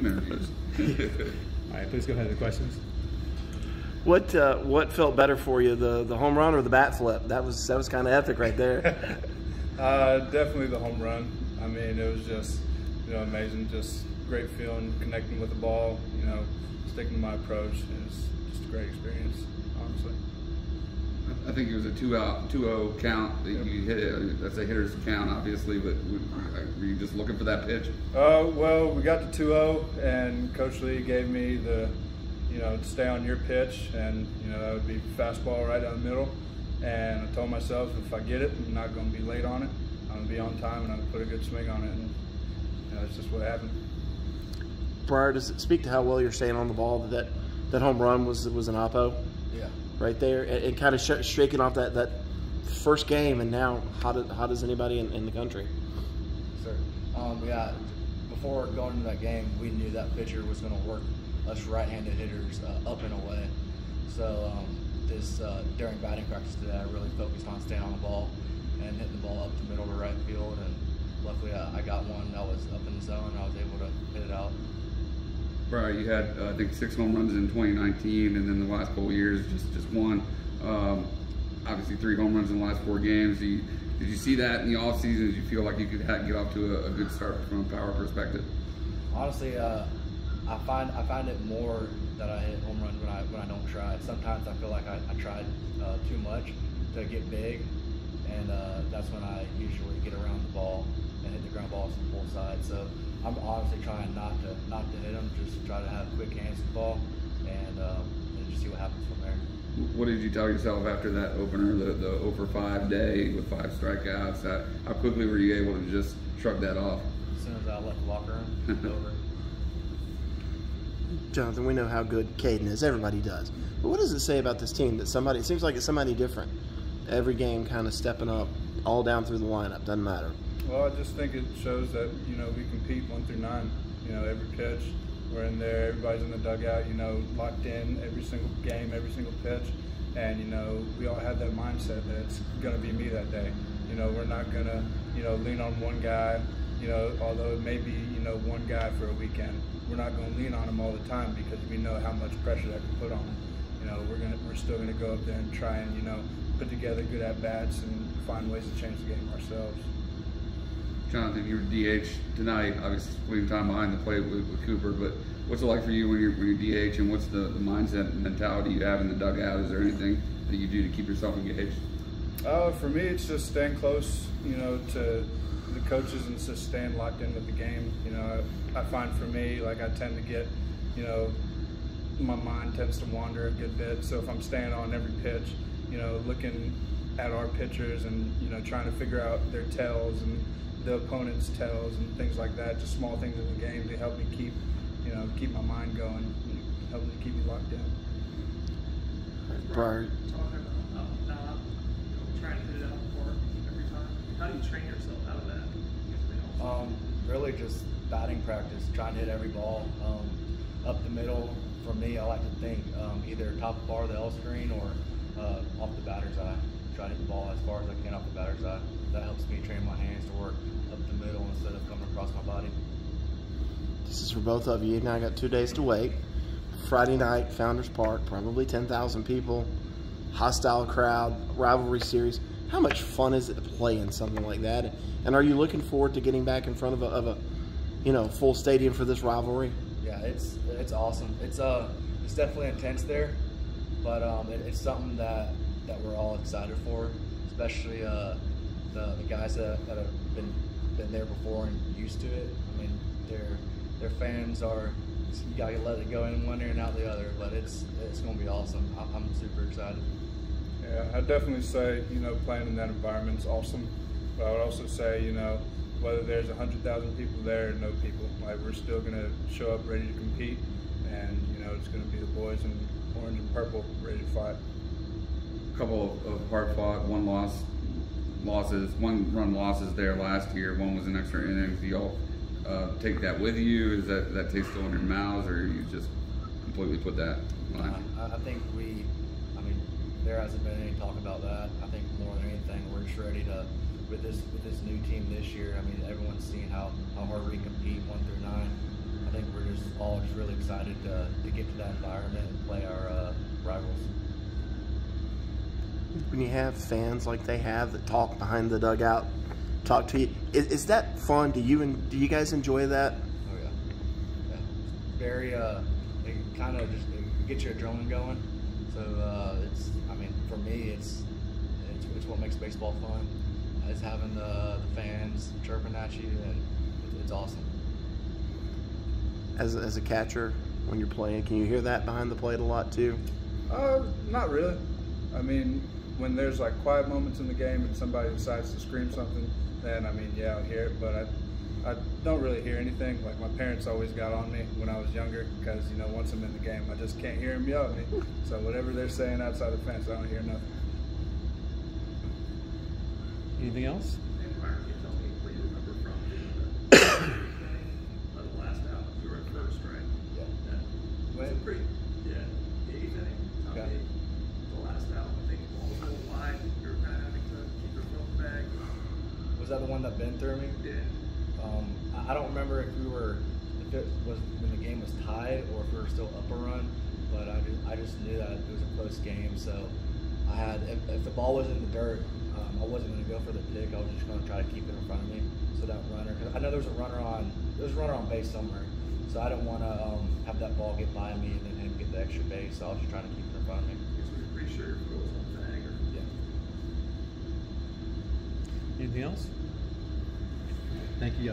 Zoom interviews. All right, please go ahead with the questions. What felt better for you, the home run or the bat flip? That was kind of epic right there. Definitely the home run. I mean, it was just, amazing. Just great feeling, connecting with the ball, sticking to my approach. It was just a great experience, honestly. I think it was a 2-0 count that you hit it. That's a hitter's count, obviously, but were you just looking for that pitch? Well, we got to 2-0, and Coach Lee gave me the, to stay on your pitch, and, that would be fastball right down the middle. And I told myself, if I get it, I'm not going to be late on it. I'm going to be on time, and I'm going to put a good swing on it. And, that's just what happened. Bryar, does it speak to how well you're staying on the ball that home run was an oppo? Yeah. Right there, and kind of shaking off that first game, and now how does anybody in the country? Sir, before going into that game, we knew that pitcher was going to work us right-handed hitters up and away. So during batting practice today, I really focused on staying on the ball and hitting the ball up the middle to right field, and luckily I got one that was up in the zone, and I was able to hit it out. Bryar, you had I think 6 home runs in 2019, and then the last couple of years just one. Obviously 3 home runs in the last 4 games. Did you see that in the off season? Did you feel like you could get off to a good start from a power perspective? Honestly, I find it more that I hit home runs when I don't try. Sometimes I feel like I tried too much to get big, and that's when I usually get around the ball and hit the ground balls from full side. So I'm honestly trying not to hit them, just try to have quick hands to the ball, and just see what happens from there. What did you tell yourself after that opener, the 0-for-5 day with 5 strikeouts? How quickly were you able to just shrug that off? As soon as I left the locker room, it was over. Jonathan, we know how good Caden is. Everybody does. But what does it say about this team that it seems like it's somebody different every game, kind of stepping up all down through the lineup? Doesn't matter. Well, I just think it shows that, we compete 1 through 9. Every pitch, we're in there, everybody's in the dugout, locked in every single game, every single pitch. And, we all have that mindset that it's going to be me that day. We're not going to, lean on one guy, although it may be, one guy for a weekend. We're not going to lean on him all the time because we know how much pressure that can put on him. We're still going to go up there and try and, put together good at-bats and find ways to change the game ourselves. Jonathan, you were DH tonight, obviously splitting time behind the plate with Cooper, but what's it like for you when you're DH, and what's the mindset and mentality you have in the dugout? Is there anything that you do to keep yourself engaged? For me, it's just staying close, to the coaches and just staying locked in with the game. I find for me, like I tend to get, my mind tends to wander a good bit. So if I'm staying on every pitch, looking at our pitchers and, trying to figure out their tells and the opponent's tells and things like that, just small things in the game to help me keep my mind going, help me keep me locked in. Bryar. Talking about trying to hit it out the park every time. How do you train yourself out of that? Really just batting practice, trying to hit every ball. Up the middle, for me, I like to think either top bar of the L screen or off the batter's eye. Try to hit the ball as far as I can off the batter's eye. That helps me train my hands to work up the middle instead of coming across my body. This is for both of you. Now I got 2 days to wait. Friday night, Founders Park, probably 10,000 people, hostile crowd, rivalry series. How much fun is it to play in something like that? And are you looking forward to getting back in front of a full stadium for this rivalry? Yeah, it's awesome. It's definitely intense there, but it's something that we're all excited for, especially the guys that have been there before and used to it. I mean, their fans are. You gotta let it go in one ear and out the other, but it's gonna be awesome. I'm super excited. Yeah, I'd definitely say, playing in that environment's awesome. But I would also say, whether there's 100,000 people there or no people, like we're still gonna show up ready to compete, and it's gonna be the boys in orange and purple ready to fight. A couple of hard-fought, one-run losses there last year. One was an extra innings. Do y'all take that with you? Is that taste still in your mouths, or you just completely put that behind you? I think there hasn't been any talk about that. I think more than anything, we're just ready to, with this new team this year. I mean, everyone's seen how hard we compete 1 through 9. I think we're just ball, just really excited to get to that environment and play our rivals. When you have fans like they have that talk behind the dugout, talk to you, is that fun? Do you guys enjoy that? Oh yeah, yeah. It's very it kind of just it gets your adrenaline going. So it's, I mean, for me, it's what makes baseball fun. Is having the fans chirping at you, and it's awesome. As a catcher, when you're playing, can you hear that behind the plate a lot too? Not really. I mean, when there's like quiet moments in the game and somebody decides to scream something, then I mean, yeah, I'll hear it. But I don't really hear anything. Like my parents always got on me when I was younger because, you know, once I'm in the game, I just can't hear them yell at me. So whatever they're saying outside the fence, I don't hear nothing. Anything else? And Bryar, can you tell me what you remember from the last out? You were at first, right? Yeah. Yeah. Wait. It's a pretty, yeah, the eighth inning, top Okay. eight. The last out, I think the ball was a little wide. You were kind of having to keep your foot in the bag. Was that the one that Ben threw me? Yeah. I don't remember if it was when the game was tied or if we were still up a run, but I just knew that it was a close game. So I had, if the ball was in the dirt, I wasn't going to go for the pick. I was just going to try to keep it in front of me. So that runner, because I know there was a runner on base somewhere. So I didn't want to have that ball get by me and then him get the extra base. So I was just trying to keep it in front of me. Because we were pretty sure your foot was on the bag. Yeah. Anything else? Thank you.